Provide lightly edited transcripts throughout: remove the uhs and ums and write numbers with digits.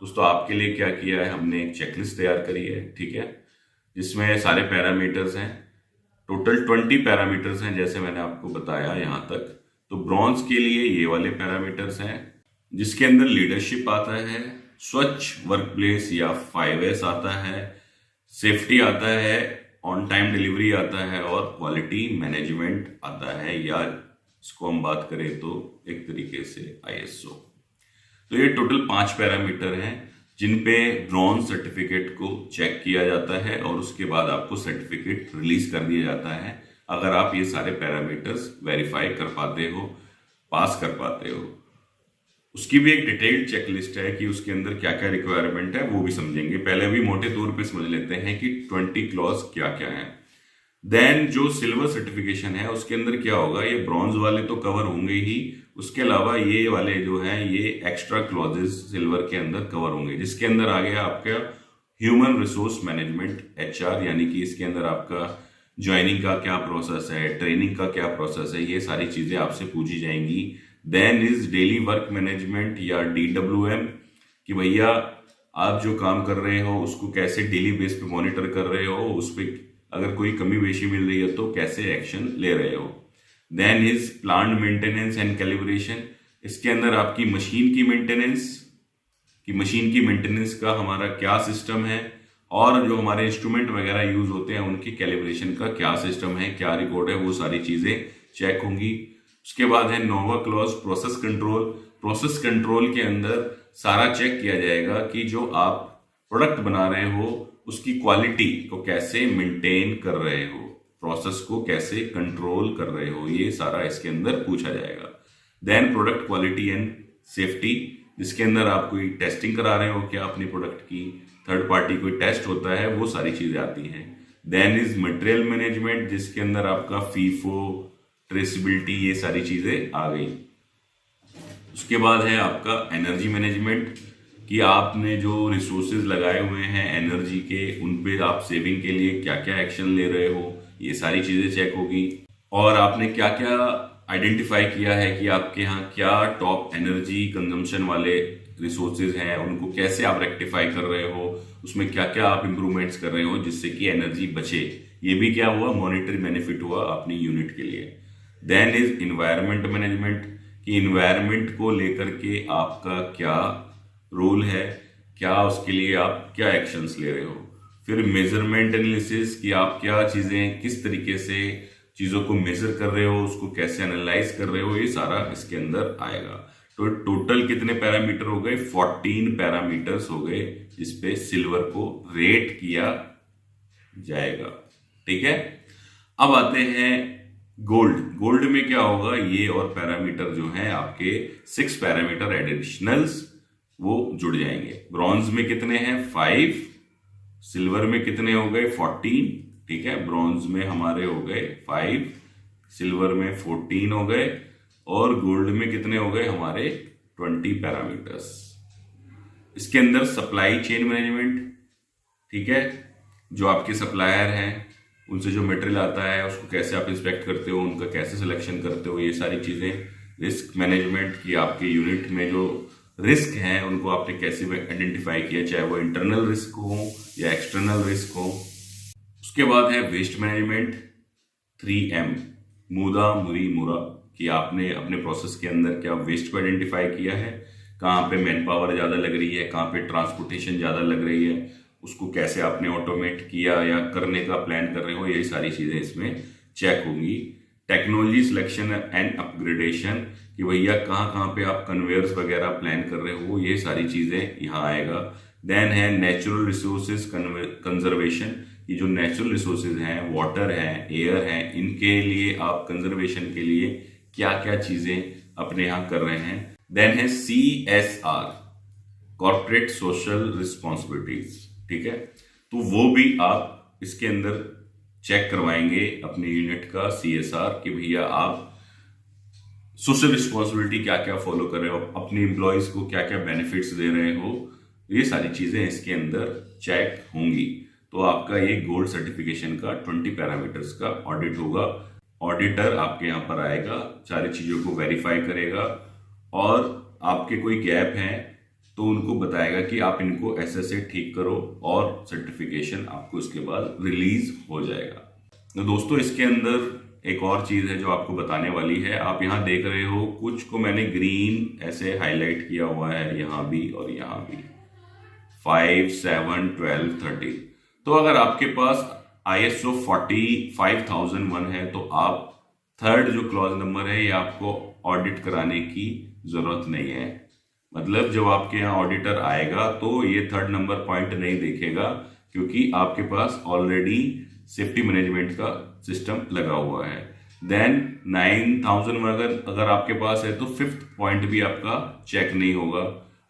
दोस्तों आपके लिए क्या किया है, हमने एक चेकलिस्ट तैयार करी है, ठीक है, जिसमें सारे पैरामीटर्स हैं। टोटल 20 पैरामीटर्स हैं जैसे मैंने आपको बताया यहाँ तक। तो ब्रॉन्ज के लिए ये वाले पैरामीटर्स हैं, जिसके अंदर लीडरशिप आता है, स्वच्छ वर्क प्लेस या 5S आता है, सेफ्टी आता है, ऑन टाइम डिलीवरी आता है और क्वालिटी मैनेजमेंट आता है, या इसको हम बात करें तो एक तरीके से ISO। तो ये टोटल 5 पैरामीटर हैं जिन पे ब्रॉन्ज सर्टिफिकेट को चेक किया जाता है और उसके बाद आपको सर्टिफिकेट रिलीज कर दिया जाता है अगर आप ये सारे पैरामीटर्स वेरीफाई कर पाते हो, पास कर पाते हो। उसकी भी एक डिटेल्ड चेकलिस्ट है कि उसके अंदर क्या क्या रिक्वायरमेंट है, वो भी समझेंगे। पहले भी मोटे तौर पे समझ लेते हैं कि 20 क्लॉज क्या क्या है। देन जो सिल्वर सर्टिफिकेशन है उसके अंदर क्या होगा, ये ब्रॉन्ज वाले तो कवर होंगे ही, उसके अलावा ये वाले जो हैं ये एक्स्ट्रा क्लॉजेस सिल्वर के अंदर कवर होंगे, जिसके अंदर आ गया आपका ह्यूमन रिसोर्स मैनेजमेंट HR, यानी कि इसके अंदर आपका ज्वाइनिंग का क्या प्रोसेस है, ट्रेनिंग का क्या प्रोसेस है, ये सारी चीजें आपसे पूछी जाएंगी। Then is daily work management या DWM, कि भैया आप जो काम कर रहे हो उसको कैसे डेली बेस पे मॉनिटर कर रहे हो, उस पर अगर कोई कमी बेशी मिल रही है तो कैसे एक्शन ले रहे हो। Then is plant maintenance and calibration, इसके अंदर आपकी मशीन की मेंटेनेंस का हमारा क्या सिस्टम है, और जो हमारे इंस्ट्रूमेंट वगैरह यूज होते हैं उनकी कैलिब्रेशन का क्या सिस्टम है, क्या रिकॉर्ड है, वो सारी चीजें चेक होंगी। उसके बाद है नोवा clause process control. Process control के अंदर सारा चेक किया जाएगा कि जो आप प्रोडक्ट बना रहे हो उसकी क्वालिटी को कैसे मेंटेन कर रहे हो, प्रोसेस को कैसे कंट्रोल कर रहे हो, ये सारा इसके अंदर पूछा जाएगा। Then product quality and safety, जिसके अंदर आप कोई टेस्टिंग करा रहे हो क्या अपनी प्रोडक्ट की, थर्ड पार्टी कोई टेस्ट होता है, वो सारी चीजें आती हैं। देन इज मटेरियल मैनेजमेंट, जिसके अंदर आपका फीफो, ट्रेसिबिलिटी, ये सारी चीजें आ गई। उसके बाद है आपका एनर्जी मैनेजमेंट, कि आपने जो रिसोर्सेज लगाए हुए हैं एनर्जी के, उन पे आप सेविंग के लिए क्या क्या एक्शन ले रहे हो, ये सारी चीजें चेक होगी। और आपने क्या क्या आइडेंटिफाई किया है कि आपके यहाँ क्या टॉप एनर्जी कंजम्पशन वाले रिसोर्सेज हैं, उनको कैसे आप रेक्टिफाई कर रहे हो, उसमें क्या क्या आप इंप्रूवमेंट्स कर रहे हो जिससे कि एनर्जी बचे। ये भी क्या हुआ, मॉनिटरी बेनिफिट हुआ अपनी यूनिट के लिए। देन इज इन्वायरमेंट मैनेजमेंट, कि इन्वायरमेंट को लेकर के आपका क्या रोल है, क्या उसके लिए आप क्या एक्शंस ले रहे हो। फिर मेजरमेंट एनालिसिस, कि आप क्या चीजें किस तरीके से चीजों को मेजर कर रहे हो, उसको कैसे एनालाइज कर रहे हो, ये सारा इसके अंदर आएगा। तो टोटल कितने पैरामीटर हो गए, 14 पैरामीटर्स हो गए जिसपे सिल्वर को रेट किया जाएगा, ठीक है। अब आते हैं गोल्ड में क्या होगा, ये और पैरामीटर जो है आपके 6 पैरामीटर एडिशनल्स वो जुड़ जाएंगे। ब्रॉन्ज में कितने हैं, 5, सिल्वर में कितने हो गए, 14, ठीक है। ब्रॉन्ज में हमारे हो गए 5, सिल्वर में 14 हो गए, और गोल्ड में कितने हो गए हमारे 20 पैरामीटर्स। इसके अंदर सप्लाई चेन मैनेजमेंट, ठीक है, जो आपके सप्लायर हैं उनसे जो मटेरियल आता है उसको कैसे आप इंस्पेक्ट करते हो, उनका कैसे सिलेक्शन करते हो, ये सारी चीजें। रिस्क मैनेजमेंट, की आपके यूनिट में जो रिस्क हैं उनको आपने कैसे आइडेंटिफाई किया, चाहे वो इंटरनल रिस्क हो या एक्सटर्नल रिस्क हो। उसके बाद है वेस्ट मैनेजमेंट, 3M, मुदा मुरी मुरा, कि आपने अपने प्रोसेस के अंदर क्या वेस्ट को आइडेंटिफाई किया है, कहाँ पे मैन पावर ज्यादा लग रही है, कहाँ पे ट्रांसपोर्टेशन ज्यादा लग रही है, उसको कैसे आपने ऑटोमेट किया या करने का प्लान कर रहे हो, यही सारी चीजें इसमें चेक होंगी। टेक्नोलॉजी सिलेक्शन एंड अपग्रेडेशन, कि भैया कहाँ कहाँ पे आप कन्वेयर्स वगैरह प्लान कर रहे हो, ये सारी चीजें यहाँ आएगा। देन है नेचुरल रिसोर्सेज कंजर्वेशन, कि जो नेचुरल रिसोर्सेज हैं, वाटर है, एयर है, इनके लिए आप कंजर्वेशन के लिए क्या क्या चीजें अपने यहाँ कर रहे हैं। देन है CSR, कॉर्पोरेट सोशल रिस्पॉन्सिबिलिटीज, ठीक है, तो वो भी आप इसके अंदर चेक करवाएंगे अपने यूनिट का CSR, कि भैया आप सोशल रिस्पॉन्सिबिलिटी क्या क्या फॉलो कर रहे हो, अपने एम्प्लॉयज को क्या क्या बेनिफिट्स दे रहे हो, ये सारी चीजें इसके अंदर चेक होंगी। तो आपका ये गोल्ड सर्टिफिकेशन का 20 पैरामीटर्स का ऑडिट होगा। ऑडिटर आपके यहाँ पर आएगा, सारी चीजों को वेरीफाई करेगा, और आपके कोई गैप है तो उनको बताएगा कि आप इनको ऐसे से ठीक करो और सर्टिफिकेशन आपको इसके बाद रिलीज हो जाएगा। तो दोस्तों इसके अंदर एक और चीज है जो आपको बताने वाली है। आप यहाँ देख रहे हो कुछ को मैंने ग्रीन ऐसे हाईलाइट किया हुआ है, यहाँ भी और यहाँ भी 5, 7, 12, 13। तो अगर आपके पास ISO 45001 है तो आप थर्ड जो क्लॉज नंबर है ये आपको ऑडिट कराने की जरूरत नहीं है। मतलब जब आपके यहाँ ऑडिटर आएगा तो ये थर्ड नंबर पॉइंट नहीं देखेगा, क्योंकि आपके पास ऑलरेडी सेफ्टी मैनेजमेंट का सिस्टम लगा हुआ है। देन 9000 अगर आपके पास है तो फिफ्थ पॉइंट भी आपका चेक नहीं होगा।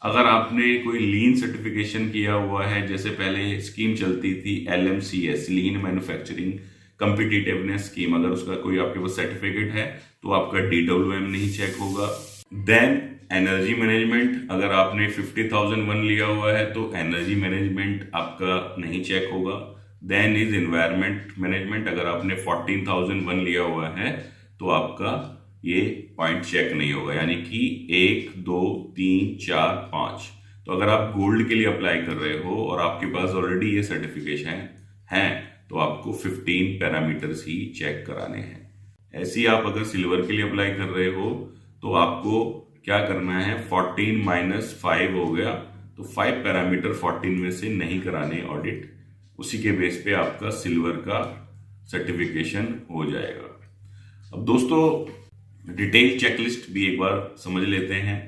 अगर आपने कोई लीन सर्टिफिकेशन किया हुआ है, जैसे पहले स्कीम चलती थी LMCS, लीन मैन्युफैक्चरिंग कॉम्पिटिटिवनेस स्कीम, अगर उसका कोई आपके पास सर्टिफिकेट है तो आपका DWM नहीं चेक होगा। देन एनर्जी मैनेजमेंट, अगर आपने 50001 लिया हुआ है तो एनर्जी मैनेजमेंट आपका नहीं चेक होगा। देन इज एनवायरमेंट मैनेजमेंट, अगर आपने 14001 लिया हुआ है तो आपका ये पॉइंट चेक नहीं होगा, यानी कि 1, 2, 3, 4, 5। तो अगर आप गोल्ड के लिए अप्लाई कर रहे हो और आपके पास ऑलरेडी ये सर्टिफिकेशन है तो आपको 15 पैरामीटर्स ही चेक कराने हैं। ऐसे ही आप अगर सिल्वर के लिए अप्लाई कर रहे हो तो आपको क्या करना है, 14 - 5 हो गया, तो 5 पैरामीटर 14 में से नहीं कराने ऑडिट। उसी के बेस पे आपका सिल्वर का सर्टिफिकेशन हो जाएगा। अब दोस्तों डिटेल चेकलिस्ट भी एक बार समझ लेते हैं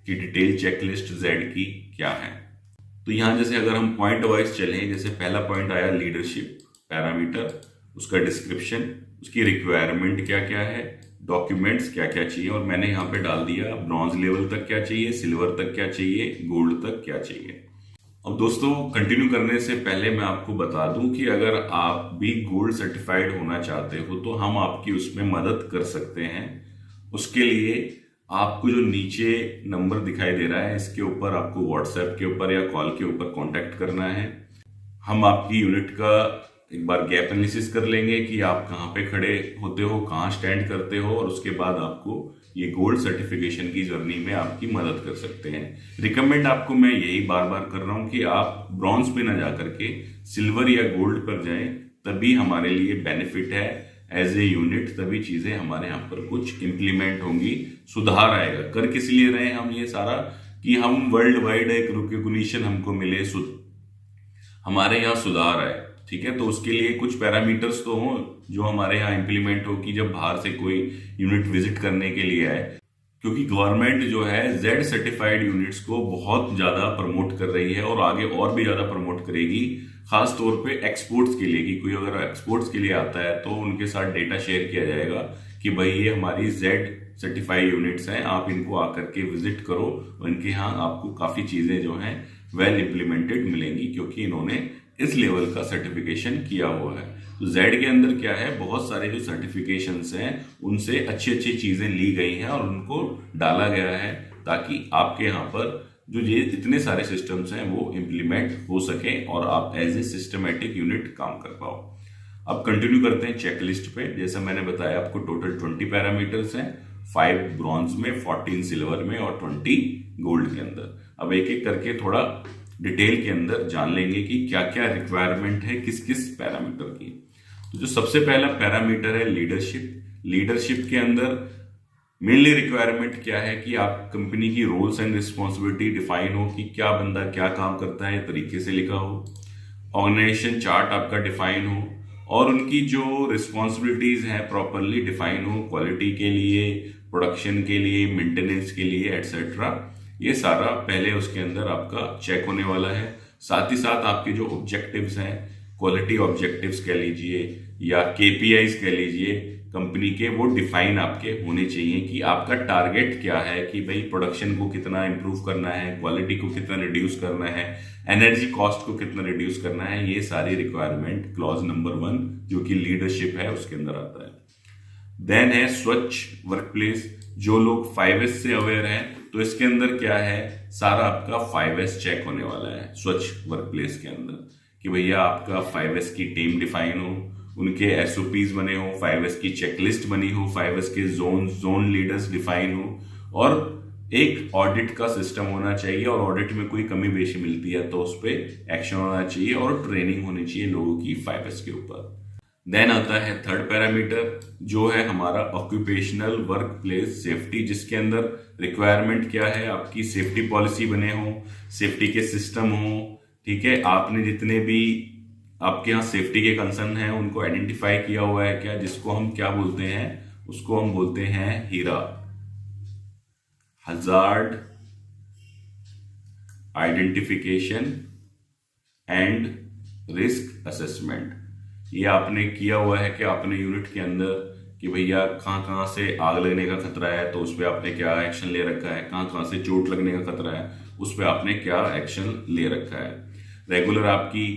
कि डिटेल चेकलिस्ट जेड की क्या है। तो यहां जैसे अगर हम पॉइंट वाइज चलें, जैसे पहला पॉइंट आया लीडरशिप पैरामीटर, उसका डिस्क्रिप्शन, उसकी रिक्वायरमेंट क्या क्या है, डॉक्यूमेंट्स क्या क्या चाहिए, और मैंने यहाँ पे डाल दिया ब्रॉन्ज लेवल तक क्या चाहिए, सिल्वर तक क्या चाहिए, गोल्ड तक क्या चाहिए। अब दोस्तों कंटिन्यू करने से पहले मैं आपको बता दूं कि अगर आप भी गोल्ड सर्टिफाइड होना चाहते हो तो हम आपकी उसमें मदद कर सकते हैं। उसके लिए आपको जो नीचे नंबर दिखाई दे रहा है इसके ऊपर आपको व्हाट्सएप के ऊपर या कॉल के ऊपर कांटेक्ट करना है। हम आपकी यूनिट का एक बार गैप एनालिसिस कर लेंगे कि आप कहाँ पे खड़े होते हो, कहाँ स्टैंड करते हो, और उसके बाद आपको ये गोल्ड सर्टिफिकेशन की जर्नी में आपकी मदद कर सकते हैं। रिकमेंड आपको मैं यही बार बार कर रहा हूं कि आप ब्रॉन्ज पे ना जाकर के सिल्वर या गोल्ड पर जाएं, तभी हमारे लिए बेनिफिट है एज ए यूनिट, तभी चीजें हमारे यहाँ पर कुछ इंप्लीमेंट होंगी, सुधार आएगा। कर किस लिए रहे हम ये सारा, कि हम वर्ल्ड वाइड एक रिकॉग्निशन हमको मिले, हमारे यहाँ सुधार आए, ठीक है। तो उसके लिए कुछ पैरामीटर्स तो हों जो हमारे यहाँ इंप्लीमेंट हो कि जब बाहर से कोई यूनिट विजिट करने के लिए आए, क्योंकि गवर्नमेंट जो है जेड सर्टिफाइड यूनिट्स को बहुत ज्यादा प्रमोट कर रही है और आगे और भी ज्यादा प्रमोट करेगी, खास तौर पे एक्सपोर्ट्स के लिए। कि कोई अगर एक्सपोर्ट्स के लिए आता है तो उनके साथ डेटा शेयर किया जाएगा कि भाई ये हमारी जेड सर्टिफाइड यूनिट्स हैं, आप इनको आकर के विजिट करो, इनके यहाँ आपको काफी चीजें जो हैं वेल इंप्लीमेंटेड मिलेंगी, क्योंकि इन्होंने इस लेवल का सर्टिफिकेशन किया हुआ है। तो जेड के अंदर क्या है, बहुत सारे जो सर्टिफिकेशंस हैं उनसे अच्छी अच्छी चीजें ली गई हैं और उनको डाला गया है ताकि आपके यहाँ पर जो ये इतने सारे सिस्टम्स हैं वो इंप्लीमेंट हो सके और आप एज ए सिस्टमेटिक यूनिट काम कर पाओ। अब कंटिन्यू करते हैं चेकलिस्ट पे। जैसा मैंने बताया आपको टोटल 20 पैरामीटर्स हैं, 5 ब्रॉन्ज में, 14 सिल्वर में और 20 गोल्ड के अंदर। अब एक एक करके थोड़ा डिटेल के अंदर जान लेंगे कि क्या क्या रिक्वायरमेंट है किस किस पैरामीटर की। तो जो सबसे पहला पैरामीटर है लीडरशिप। लीडरशिप के अंदर मेनली रिक्वायरमेंट क्या है कि आप कंपनी की रोल्स एंड रिस्पॉन्सिबिलिटी डिफाइन हो, कि क्या बंदा क्या काम करता है तरीके से लिखा हो, ऑर्गेनाइजेशन चार्ट आपका डिफाइन हो और उनकी जो रिस्पॉन्सिबिलिटीज हैं प्रॉपरली डिफाइन हो, क्वालिटी के लिए, प्रोडक्शन के लिए, मेंटेनेंस के लिए एटसेट्रा। ये सारा पहले उसके अंदर आपका चेक होने वाला है। साथ ही साथ आपके जो ऑब्जेक्टिव्स हैं, क्वालिटी ऑब्जेक्टिव्स कह लीजिए या KPIs कह लीजिए कंपनी के, वो डिफाइन आपके होने चाहिए कि आपका टारगेट क्या है, कि भाई प्रोडक्शन को कितना इंप्रूव करना है, क्वालिटी को कितना रिड्यूस करना है, एनर्जी कॉस्ट को कितना रिड्यूस करना है। ये सारी रिक्वायरमेंट क्लॉज नंबर 1 जो कि लीडरशिप है उसके अंदर आता है। देन है स्वच्छ वर्कप्लेस। जो लोग 5S से अवेयर हैं तो इसके अंदर क्या है, सारा आपका 5S चेक होने वाला है स्वच्छ वर्कप्लेस के अंदर, कि भैया आपका 5S की टीम डिफाइन हो, उनके SOPs बने हो, 5S की चेकलिस्ट बनी हो, 5S के जोन लीडर्स डिफाइन हो और एक ऑडिट का सिस्टम होना चाहिए और ऑडिट में कोई कमी बेशी मिलती है तो उस पर एक्शन होना चाहिए और ट्रेनिंग होनी चाहिए लोगों की 5S के ऊपर। देन आता है थर्ड पैरामीटर जो है हमारा ऑक्यूपेशनल वर्क प्लेस सेफ्टी, जिसके अंदर रिक्वायरमेंट क्या है, आपकी सेफ्टी पॉलिसी बने हो, सेफ्टी के सिस्टम हो, ठीक है, आपने जितने भी आपके यहाँ सेफ्टी के कंसर्न हैं उनको आइडेंटिफाई किया हुआ है क्या, जिसको हम क्या बोलते हैं, उसको हम बोलते हैं HIRA, hazard identification and risk assessment. ये आपने किया हुआ है कि आपने यूनिट के अंदर कि भैया कहाँ कहाँ से आग लगने का खतरा है तो उस पर आपने क्या एक्शन ले रखा है, कहाँ कहाँ से चोट लगने का खतरा है उस पर आपने क्या एक्शन ले रखा है। रेगुलर आपकी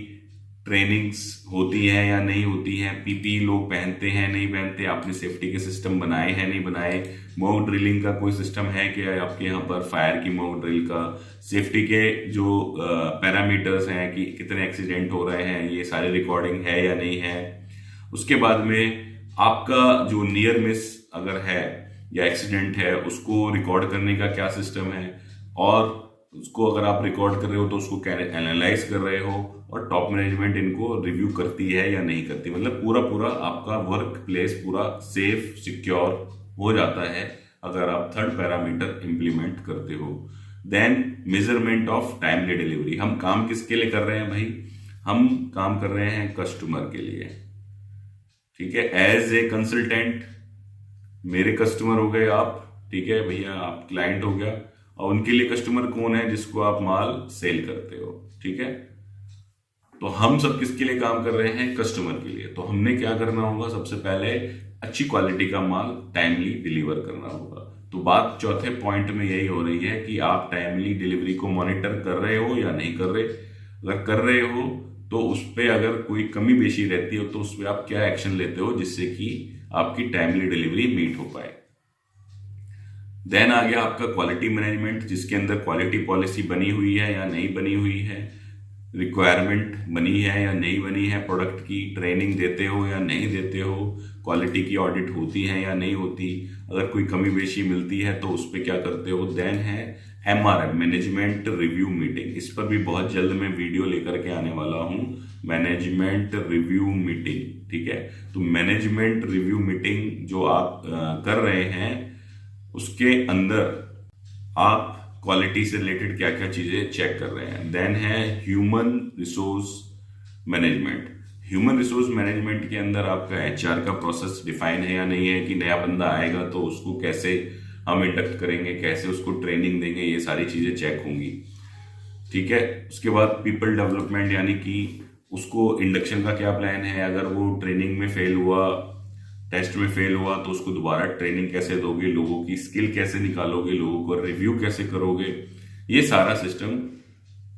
ट्रेनिंग्स होती हैं या नहीं होती हैं, पीपी लोग पहनते हैं नहीं पहनते, आपने सेफ्टी के सिस्टम बनाए हैं नहीं बनाए, मॉक ड्रिलिंग का कोई सिस्टम है क्या आपके यहाँ पर, फायर की मॉक ड्रिल का, सेफ्टी के जो पैरामीटर्स हैं कि कितने एक्सीडेंट हो रहे हैं ये सारी रिकॉर्डिंग है या नहीं है। उसके बाद में आपका जो नियर मिस अगर है या एक्सीडेंट है उसको रिकॉर्ड करने का क्या सिस्टम है, और उसको अगर आप रिकॉर्ड कर रहे हो तो उसको एनालाइज कर रहे हो, और टॉप मैनेजमेंट इनको रिव्यू करती है या नहीं करती। मतलब पूरा आपका वर्क प्लेस पूरा सेफ सिक्योर हो जाता है अगर आप थर्ड पैरामीटर इंप्लीमेंट करते हो। Then measurement of timely delivery. हम काम किसके लिए कर रहे हैं भाई, हम काम कर रहे हैं कस्टमर के लिए, ठीक है, एज ए कंसल्टेंट मेरे कस्टमर हो गए आप, ठीक है भैया, आप क्लाइंट हो गया, और उनके लिए कस्टमर कौन है, जिसको आप माल सेल करते हो, ठीक है। तो हम सब किसके लिए काम कर रहे हैं, कस्टमर के लिए। तो हमने क्या करना होगा, सबसे पहले अच्छी क्वालिटी का माल टाइमली डिलीवर करना होगा। तो बात चौथे पॉइंट में यही हो रही है कि आप टाइमली डिलीवरी को मॉनिटर कर रहे हो या नहीं कर रहे। अगर कर रहे हो तो उस पर अगर कोई कमी बेशी रहती हो तो उस पर आप क्या एक्शन लेते हो जिससे कि आपकी टाइमली डिलीवरी मीट हो पाए। देन आ गया आपका क्वालिटी मैनेजमेंट, जिसके अंदर क्वालिटी पॉलिसी बनी हुई है या नहीं बनी हुई है, रिक्वायरमेंट बनी है या नहीं बनी है, प्रोडक्ट की ट्रेनिंग देते हो या नहीं देते हो, क्वालिटी की ऑडिट होती है या नहीं होती, अगर कोई कमी बेशी मिलती है तो उस पर क्या करते हो। देन है MRM, मैनेजमेंट रिव्यू मीटिंग। इस पर भी बहुत जल्द मैं वीडियो लेकर के आने वाला हूं, मैनेजमेंट रिव्यू मीटिंग, ठीक है। तो मैनेजमेंट रिव्यू मीटिंग जो आप कर रहे हैं उसके अंदर आप क्वालिटी से रिलेटेड क्या क्या चीजें चेक कर रहे हैं। देन है human resource management. Human resource management के अंदर आपका HR का प्रोसेस डिफाइन है या नहीं है, कि नया बंदा आएगा तो उसको कैसे हम इंडक्ट करेंगे, कैसे उसको ट्रेनिंग देंगे, ये सारी चीजें चेक होंगी, ठीक है। उसके बाद पीपल डेवलपमेंट, यानी कि उसको इंडक्शन का क्या प्लान है, अगर वो ट्रेनिंग में फेल हुआ, टेस्ट में फेल हुआ तो उसको दोबारा ट्रेनिंग कैसे दोगे, लोगों की स्किल कैसे निकालोगे, लोगों को रिव्यू कैसे करोगे, ये सारा सिस्टम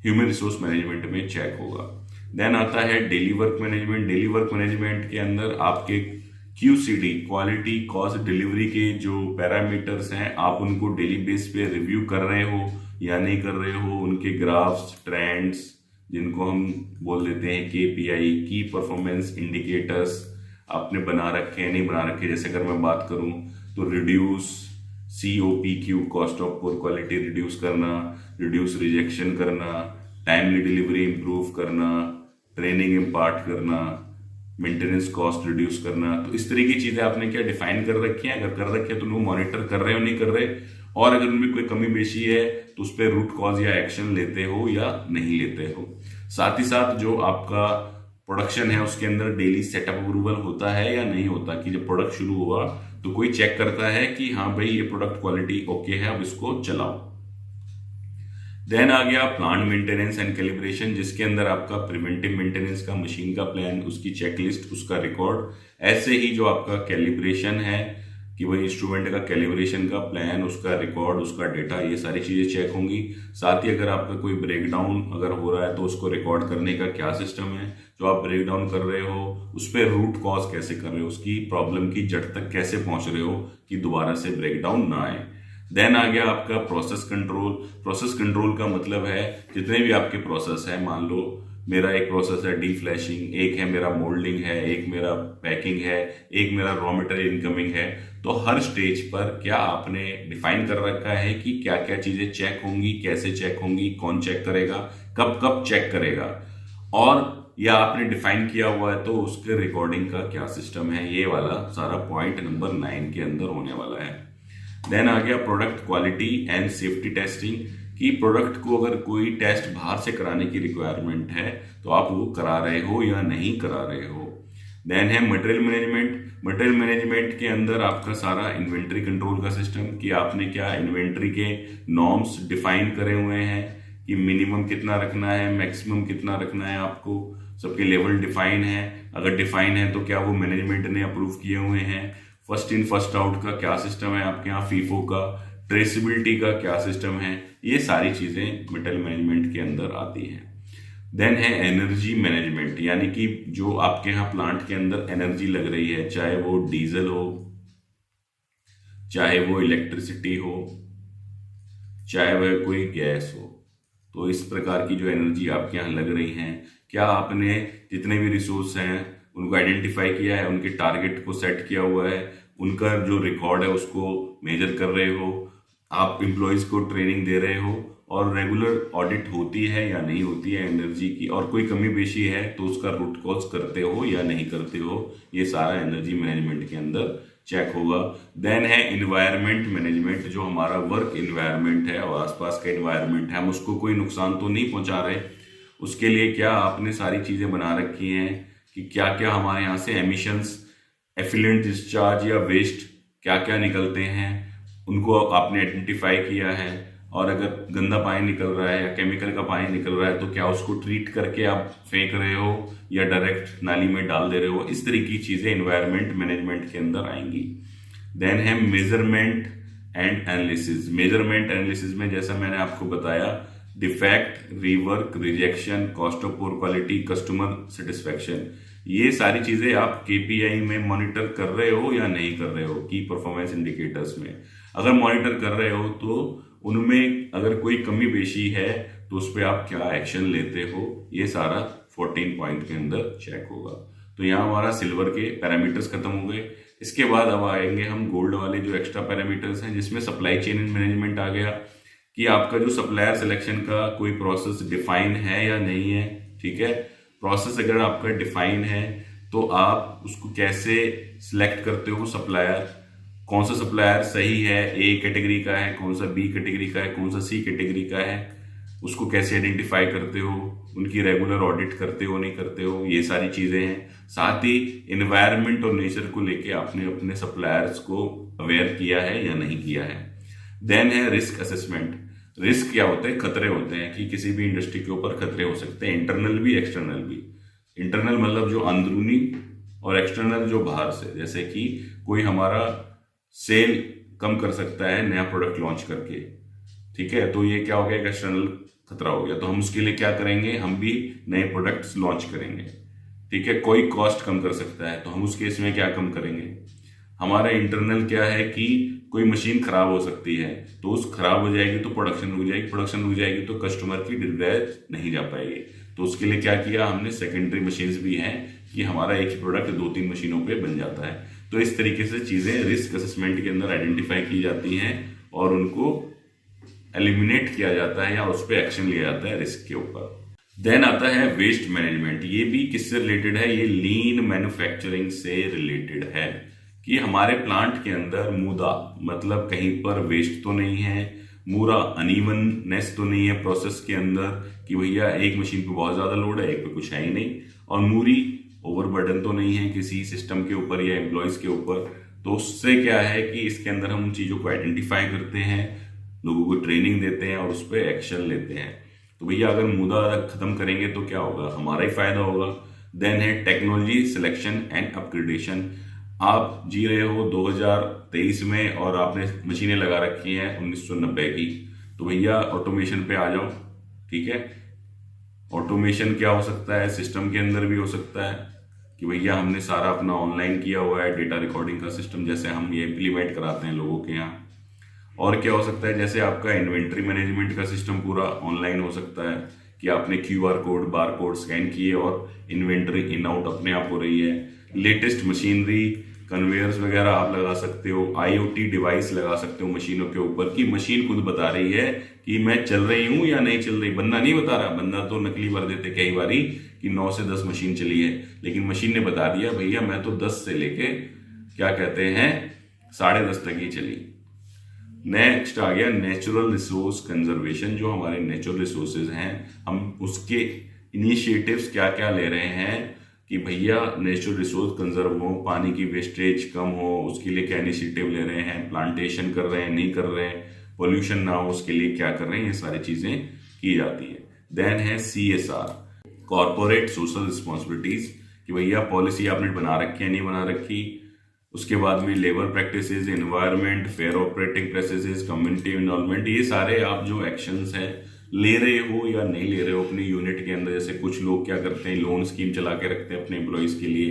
ह्यूमन रिसोर्स मैनेजमेंट में चेक होगा। देन आता है daily work management. Daily work management के अंदर आपके QCD, क्वालिटी कॉस्ट डिलीवरी के जो पैरामीटर्स हैं आप उनको डेली बेस पे रिव्यू कर रहे हो या नहीं कर रहे हो, उनके ग्राफ्स, ट्रेंड्स, जिनको हम बोल देते हैं KPI, की परफॉर्मेंस इंडिकेटर्स, आपने बना रखे हैं नहीं बना रखे। जैसे अगर मैं बात करूं तो reduce COPQ, cost of poor quality reduce करना, रिड्यूस रिजेक्शन करना, टाइमली डिलीवरी इंप्रूव करना, ट्रेनिंग इम्पार्ट करना, मेंटेनेंस कॉस्ट रिड्यूस करना। तो इस तरह की चीजें आपने क्या डिफाइन कर रखी है, अगर कर रखी है तो उनको मॉनिटर कर रहे हो नहीं कर रहे, और अगर उनमें कोई कमी बेशी है तो उस पर रूट कॉज या एक्शन लेते हो या नहीं लेते हो। साथ ही साथ जो आपका प्रोडक्शन है उसके अंदर डेली सेटअप अप्रूवल होता है या नहीं होता, कि जब प्रोडक्ट शुरू हुआ तो कोई चेक करता है कि हाँ भाई ये प्रोडक्ट क्वालिटी ओके है, अब इसको चलाओ। देन आ गया प्लांट मेंटेनेंस एंड कैलिब्रेशन, जिसके अंदर आपका प्रिवेंटिव मेंटेनेंस का, मशीन का प्लान, उसकी चेकलिस्ट, उसका रिकॉर्ड, ऐसे ही जो आपका कैलिब्रेशन है कि वही इंस्ट्रूमेंट का कैलिब्रेशन का प्लान, उसका रिकॉर्ड, उसका डेटा, ये सारी चीजें चेक होंगी। साथ ही अगर आपका कोई ब्रेकडाउन अगर हो रहा है तो उसको रिकॉर्ड करने का क्या सिस्टम है, जो आप ब्रेकडाउन कर रहे हो उस पर रूट कॉज कैसे कर रहे हो, उसकी प्रॉब्लम की जड़ तक कैसे पहुंच रहे हो कि दोबारा से ब्रेकडाउन ना आए। देन आ गया आपका प्रोसेस कंट्रोल। प्रोसेस कंट्रोल का मतलब है जितने भी आपके प्रोसेस है, मान लो मेरा एक प्रोसेस है डी फ्लैशिंग, एक है मेरा मोल्डिंग है, एक मेरा पैकिंग है, एक मेरा रॉ मटेरियल इनकमिंग है, तो हर स्टेज पर क्या आपने डिफाइन कर रखा है कि क्या क्या चीजें चेक होंगी, कैसे चेक होंगी, कौन चेक करेगा, कब कब चेक करेगा, और या आपने डिफाइन किया हुआ है तो उसके रिकॉर्डिंग का क्या सिस्टम है, ये वाला सारा पॉइंट नंबर 9 के अंदर होने वाला है। देन आ गया product quality and safety testing, कि प्रोडक्ट को अगर कोई टेस्ट बाहर से कराने की रिक्वायरमेंट है तो आप वो करा रहे हो या नहीं करा रहे हो। देन है मटेरियल मैनेजमेंट। मटेरियल मैनेजमेंट के अंदर आपका सारा इन्वेंट्री कंट्रोल का सिस्टम, कि आपने क्या इन्वेंट्री के नॉर्म्स डिफाइन करे हुए हैं कि मिनिमम कितना रखना है, मैक्सिमम कितना रखना है, आपको सबके लेवल डिफाइन है। अगर डिफाइन है तो क्या वो मैनेजमेंट ने अप्रूव किए हुए हैं। फर्स्ट इन फर्स्ट आउट का क्या सिस्टम है आपके यहाँ, फीफो का, ट्रेसिबिलिटी का क्या सिस्टम है, ये सारी चीजें मटेरियल मैनेजमेंट के अंदर आती हैं। देन है एनर्जी मैनेजमेंट, यानी कि जो आपके यहाँ प्लांट के अंदर एनर्जी लग रही है, चाहे वो डीजल हो, चाहे वो इलेक्ट्रिसिटी हो, चाहे वह कोई गैस हो, तो इस प्रकार की जो एनर्जी आपके यहाँ लग रही है, क्या आपने जितने भी रिसोर्स हैं उनको आइडेंटिफाई किया है, उनके टारगेट को सेट किया हुआ है, उनका जो रिकॉर्ड है उसको मेजर कर रहे हो, आप एम्प्लॉयज को ट्रेनिंग दे रहे हो, और रेगुलर ऑडिट होती है या नहीं होती है एनर्जी की, और कोई कमी पेशी है तो उसका रूट कॉज करते हो या नहीं करते हो, ये सारा एनर्जी मैनेजमेंट के अंदर चेक होगा। देन है इन्वायरमेंट मैनेजमेंट, जो हमारा वर्क इन्वायरमेंट है और आसपास का इन्वायरमेंट है, हम उसको कोई नुकसान तो नहीं पहुंचा रहे, उसके लिए क्या आपने सारी चीजें बना रखी हैं कि क्या क्या हमारे यहाँ से एमिशंस, एफिलेंट डिस्चार्ज या वेस्ट क्या क्या निकलते हैं, उनको आपने आइडेंटिफाई किया है। और अगर गंदा पानी निकल रहा है या केमिकल का पानी निकल रहा है तो क्या उसको ट्रीट करके आप फेंक रहे हो या डायरेक्ट नाली में डाल दे रहे हो, इस तरह की चीजें एनवायरमेंट मैनेजमेंट के अंदर आएंगी। देन है measurement and analysis. Measurement analysis में जैसा मैंने आपको बताया, defect, rework, rejection, cost of pore quality, customer satisfaction, ये सारी चीजें आप केपीआई में मॉनिटर कर रहे हो या नहीं कर रहे हो, की परफॉर्मेंस इंडिकेटर्स में। अगर मॉनिटर कर रहे हो तो उनमें अगर कोई कमी पेशी है तो उस पर आप क्या एक्शन लेते हो, ये सारा 14 पॉइंट के अंदर चेक होगा। तो यहाँ हमारा सिल्वर के पैरामीटर्स खत्म हो गए। इसके बाद अब आएंगे हम गोल्ड वाले जो एक्स्ट्रा पैरामीटर्स हैं, जिसमें सप्लाई चेन मैनेजमेंट आ गया, कि आपका जो सप्लायर सिलेक्शन का कोई प्रोसेस डिफाइन है या नहीं है। ठीक है, प्रोसेस अगर आपका डिफाइन है तो आप उसको कैसे सिलेक्ट करते हो सप्लायर, कौन सा सप्लायर सही है, ए कैटेगरी का है, कौन सा बी कैटेगरी का है, कौन सा सी कैटेगरी का है, उसको कैसे आइडेंटिफाई करते हो, उनकी रेगुलर ऑडिट करते हो नहीं करते हो, ये सारी चीजें हैं। साथ ही एनवायरनमेंट और नेचर को लेके आपने अपने सप्लायर्स को अवेयर किया है या नहीं किया है। देन है रिस्क असेसमेंट। रिस्क क्या होते हैं, खतरे होते हैं कि किसी भी इंडस्ट्री के ऊपर खतरे हो सकते हैं, इंटरनल भी एक्सटर्नल भी। इंटरनल मतलब जो अंदरूनी, और एक्सटर्नल जो बाहर से, जैसे कि कोई हमारा सेल कम कर सकता है नया प्रोडक्ट लॉन्च करके। ठीक है, तो ये क्या हो गया, एक एक्सटर्नल खतरा हो गया, तो हम उसके लिए क्या करेंगे, हम भी नए प्रोडक्ट्स लॉन्च करेंगे। ठीक है, कोई कॉस्ट कम कर सकता है तो हम उस केस में क्या कम करेंगे। हमारा इंटरनल क्या है कि कोई मशीन खराब हो सकती है, तो उस खराब हो जाएगी तो प्रोडक्शन रुक जाएगी, प्रोडक्शन रुक जाएगी तो कस्टमर की डिलीवरी नहीं जा पाएगी। तो उसके लिए क्या किया हमने, सेकेंडरी मशीन्स भी हैं कि हमारा एक ही प्रोडक्ट 2-3 मशीनों पे बन जाता है। तो इस तरीके से चीजें रिस्क असेसमेंट के अंदर आइडेंटिफाई की जाती हैं और उनको एलिमिनेट किया जाता है या उस पर एक्शन लिया जाता है रिस्क के ऊपर। देन आता है वेस्ट मैनेजमेंट। ये भी किससे रिलेटेड है, ये लीन मैन्युफैक्चरिंग से रिलेटेड है, कि हमारे प्लांट के अंदर मुदा मतलब कहीं पर वेस्ट तो नहीं है, मूरा अनइवननेस तो नहीं है प्रोसेस के अंदर, कि भैया एक मशीन पे बहुत ज्यादा लोड है, एक पे कुछ है ही नहीं, और मूरी ओवरबर्डन तो नहीं है किसी सिस्टम के ऊपर या एम्प्लॉयज के ऊपर। तो उससे क्या है कि इसके अंदर हम उन चीजों को आइडेंटिफाई करते हैं, लोगों को ट्रेनिंग देते हैं और उस पर एक्शन लेते हैं। तो भैया अगर मुद्दा खत्म करेंगे तो क्या होगा, हमारा ही फायदा होगा। देन है टेक्नोलॉजी सिलेक्शन एंड अपग्रेडेशन। आप जी रहे हो 2023 में और आपने मशीनें लगा रखी हैं 1990 की, तो भैया ऑटोमेशन पे आ जाओ। ठीक है, ऑटोमेशन क्या हो सकता है, सिस्टम के अंदर भी हो सकता है कि भैया हमने सारा अपना ऑनलाइन किया हुआ है, डेटा रिकॉर्डिंग का सिस्टम जैसे हम ये इम्प्लीमेंट कराते हैं लोगों के यहाँ। और क्या हो सकता है, जैसे आपका इन्वेंट्री मैनेजमेंट का सिस्टम पूरा ऑनलाइन हो सकता है कि आपने QR code, bar code scan किए और इन्वेंट्री इन आउट अपने आप हो रही है। लेटेस्ट मशीनरी कन्वेयर्स वगैरह आप लगा सकते हो, IoT डिवाइस लगा सकते हो मशीनों के ऊपर की मशीन खुद बता रही है कि मैं चल रही हूं या नहीं चल रही। बंदा नहीं बता रहा, बंदा तो नकली भर देते कई बारी कि 9 से 10 मशीन चली है, लेकिन मशीन ने बता दिया भैया मैं तो 10 से लेके क्या कहते हैं 10:30 तक ही चली। नेक्स्ट आ गया नेचुरल रिसोर्स कंजर्वेशन। जो हमारे नेचुरल रिसोर्सेज हैं हम उसके इनिशिएटिव्स क्या क्या ले रहे हैं कि भैया नेचुरल रिसोर्स कंजर्व हो, पानी की वेस्टेज कम हो, उसके लिए क्या इनिशिएटिव ले रहे हैं, प्लांटेशन कर रहे हैं नहीं कर रहे हैं, पोल्यूशन ना हो उसके लिए क्या कर रहे हैं, ये सारी चीजें की जाती है। देन है CSR, कॉर्पोरेट सोशल रिस्पॉन्सिबिलिटीज, कि भैया पॉलिसी आपने बना रखी है नहीं बना रखी। उसके बाद में labour practices, environment, fair operating practices, community involvement, ये सारे आप जो एक्शंस हैं ले रहे हो या नहीं ले रहे हो अपने यूनिट के अंदर। जैसे कुछ लोग क्या करते हैं लोन स्कीम चला के रखते हैं अपने एम्प्लॉयज के लिए,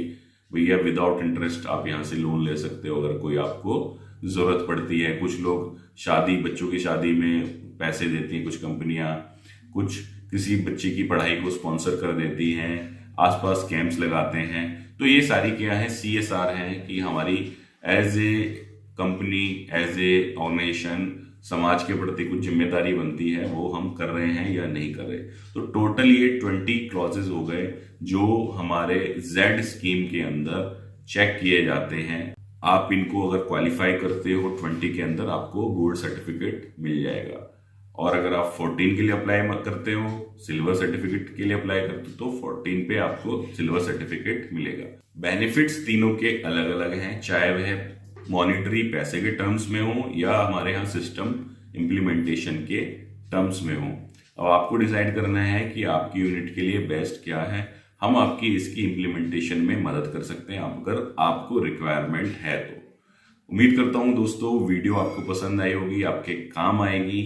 भैया विदाउट इंटरेस्ट आप यहाँ से लोन ले सकते हो अगर कोई आपको जरूरत पड़ती है। कुछ लोग शादी, बच्चों की शादी में पैसे देती हैं कुछ कंपनियां, कुछ किसी बच्चे की पढ़ाई को स्पॉन्सर कर देती हैं, आसपास कैंप्स लगाते हैं। तो ये सारी क्या है CSR है कि हमारी as a company, as a organization समाज के प्रति कुछ जिम्मेदारी बनती है, वो हम कर रहे हैं या नहीं कर रहे। तो टोटल ये 20 क्लॉजेज हो गए जो हमारे Z स्कीम के अंदर चेक किए जाते हैं। आप इनको अगर क्वालिफाई करते हो 20 के अंदर आपको गोल्ड सर्टिफिकेट मिल जाएगा, और अगर आप 14 के लिए अप्लाई करते हो, सिल्वर सर्टिफिकेट के लिए अप्लाई करते हो, तो 14 पे आपको सिल्वर सर्टिफिकेट मिलेगा। बेनिफिट्स तीनों के अलग अलग हैं, चाहे वह मॉनिटरी पैसे के टर्म्स में हो या हमारे यहाँ सिस्टम इम्प्लीमेंटेशन के टर्म्स में हो। अब आपको डिसाइड करना है कि आपकी यूनिट के लिए बेस्ट क्या है। हम आपकी इसकी इम्प्लीमेंटेशन में मदद कर सकते हैं अगर आपको रिक्वायरमेंट है तो। उम्मीद करता हूं दोस्तों वीडियो आपको पसंद आई होगी, आपके काम आएगी,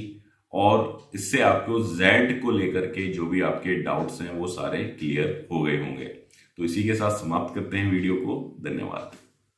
और इससे आपको Z को लेकर के जो भी आपके डाउट्स हैं वो सारे क्लियर हो गए होंगे। तो इसी के साथ समाप्त करते हैं वीडियो को। धन्यवाद।